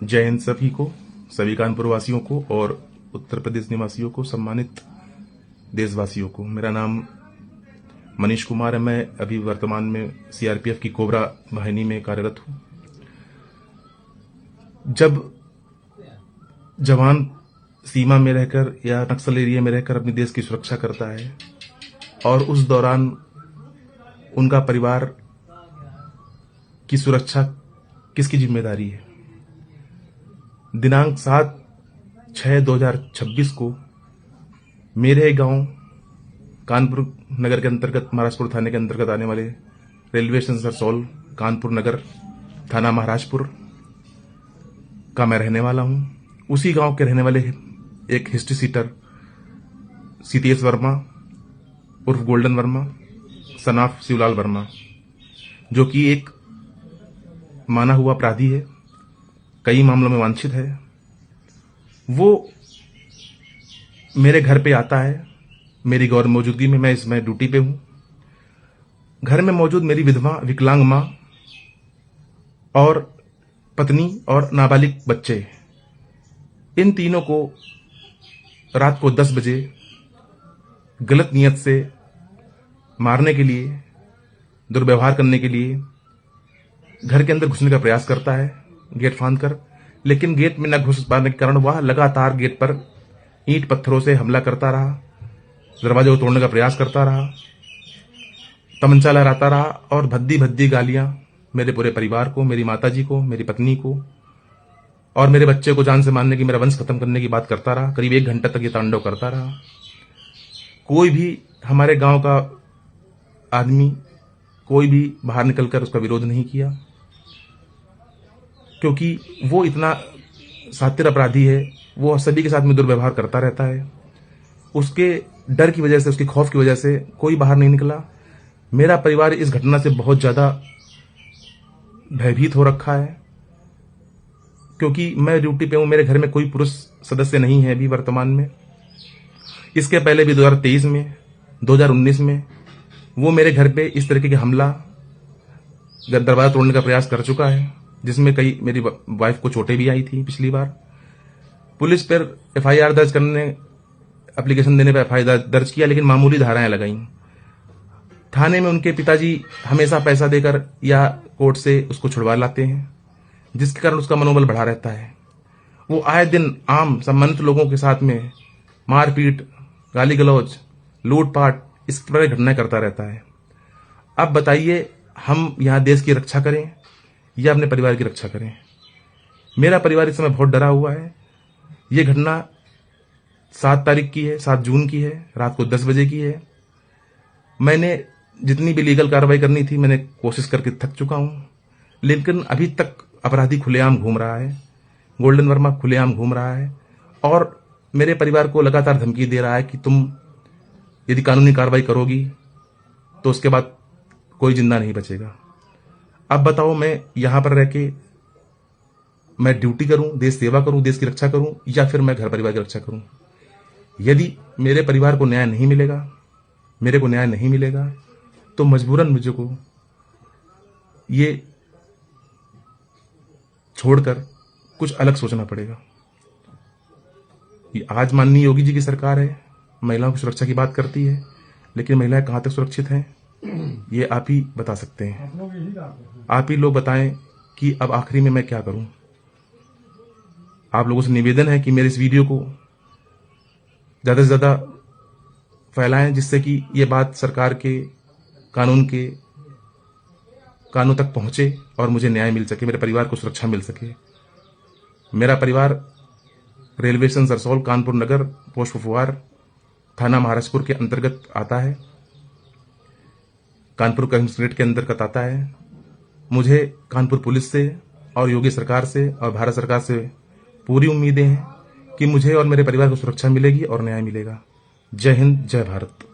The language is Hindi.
जय हिंद सभी को, सभी कानपुर वासियों को और उत्तर प्रदेश निवासियों को, सम्मानित देशवासियों को। मेरा नाम मनीष कुमार है। मैं अभी वर्तमान में सीआरपीएफ की कोबरा वाहिनी में कार्यरत हूं। जब जवान सीमा में रहकर या नक्सल एरिया में रहकर अपने देश की सुरक्षा करता है और उस दौरान उनका परिवार की सुरक्षा किसकी जिम्मेदारी है? दिनांक 7/6/2026 को मेरे गांव कानपुर नगर के अंतर्गत, महाराजपुर थाने के अंतर्गत आने वाले रेलवे स्टेशन सरसौल, कानपुर नगर थाना महाराजपुर का मैं रहने वाला हूं। उसी गांव के रहने वाले एक हिस्ट्री सीटर सीतेश वर्मा उर्फ golden Verma, son of Shivlal Verma, जो कि एक माना हुआ अपराधी है, कई मामलों में वांछित है, वो मेरे घर पे आता है मेरी गौर मौजूदगी में। मैं इसमें ड्यूटी पे हूं। घर में मौजूद मेरी विधवा, विकलांग मां और पत्नी और नाबालिग बच्चे, इन तीनों को रात को 10 बजे गलत नियत से मारने के लिए, दुर्व्यवहार करने के लिए घर के अंदर घुसने का प्रयास करता है, गेट फांद कर। लेकिन गेट में न घुस पाने के कारण वह लगातार गेट पर ईंट पत्थरों से हमला करता रहा, दरवाजे को तोड़ने का प्रयास करता रहा, तमंचा लहराता रहा और भद्दी भद्दी गालियां मेरे पूरे परिवार को, मेरी माताजी को, मेरी पत्नी को और मेरे बच्चे को जान से मारने की, मेरा वंश खत्म करने की बात करता रहा। करीब 1 घंटा तक ये तांडव करता रहा। कोई भी हमारे गांव का आदमी, कोई भी बाहर निकलकर उसका विरोध नहीं किया, क्योंकि वो इतना सातिर अपराधी है। वो सभी के साथ में दुर्व्यवहार करता रहता है। उसके डर की वजह से, उसके खौफ की वजह से कोई बाहर नहीं निकला। मेरा परिवार इस घटना से बहुत ज्यादा भयभीत हो रखा है, क्योंकि मैं ड्यूटी पे हूं। मेरे घर में कोई पुरुष सदस्य नहीं है अभी वर्तमान में। इसके पहले भी 2023 में, 2019 में वो मेरे घर पे इस तरीके के हमला, दरवाजा तोड़ने का प्रयास कर चुका है, जिसमें कई मेरी वाइफ को चोटें भी आई थी पिछली बार। पुलिस पर एफआईआर दर्ज करने, एप्लीकेशन देने पर एफआईआर दर्ज किया, लेकिन मामूली धाराएं लगाई। थाने में उनके पिताजी हमेशा पैसा देकर या कोर्ट से उसको छुड़वा लाते हैं, जिसके कारण उसका मनोबल बढ़ा रहता है। वो आए दिन आम सम्मानित लोगों के साथ में मारपीट, गाली गलौज, लूटपाट, इस तरह की घटनाएं करता रहता है। अब बताइए, हम यहां देश की रक्षा करें या अपने परिवार की रक्षा करें? मेरा परिवार इस समय बहुत डरा हुआ है। यह घटना 7 तारीख की है, 7 जून की है, रात को 10 बजे की है। मैंने जितनी भी लीगल कार्रवाई करनी थी मैंने कोशिश करके थक चुका हूं, लेकिन अभी तक अपराधी खुलेआम घूम रहा है। गोल्डन वर्मा खुलेआम घूम रहा है और मेरे परिवार को लगातार धमकी दे रहा है कि तुम यदि कानूनी कार्रवाई करोगी तो उसके बाद कोई जिंदा नहीं बचेगा। अब बताओ, मैं यहां पर रह के मैं ड्यूटी करूं, देश सेवा करूं, देश की रक्षा करूं, या फिर मैं घर परिवार की रक्षा करूं? यदि मेरे परिवार को न्याय नहीं मिलेगा, मेरे को न्याय नहीं मिलेगा, तो मजबूरन मुझे को ये छोड़कर कुछ अलग सोचना पड़ेगा। ये आज माननीय योगी जी की सरकार है, महिलाओं की सुरक्षा की बात करती है, लेकिन महिलाएं कहां तक सुरक्षित हैं ये आप ही बता सकते हैं। आप ही लोग बताएं कि अब आखिरी में मैं क्या करूं। आप लोगों से निवेदन है कि मेरे इस वीडियो को ज्यादा से ज्यादा फैलाएं, जिससे कि ये बात सरकार के कानून तक पहुंचे और मुझे न्याय मिल सके, मेरे परिवार को सुरक्षा मिल सके। मेरा परिवार रेलवे स्टेशन सरसौल, कानपुर नगर, पोस्ट फुफुआर, थाना महाराजपुर के अंतर्गत आता है, कानपुर कमिश्नरेट के अंतर्गत आता है। मुझे कानपुर पुलिस से और योगी सरकार से और भारत सरकार से पूरी उम्मीदें हैं कि मुझे और मेरे परिवार को सुरक्षा मिलेगी और न्याय मिलेगा। जय हिंद, जय भारत।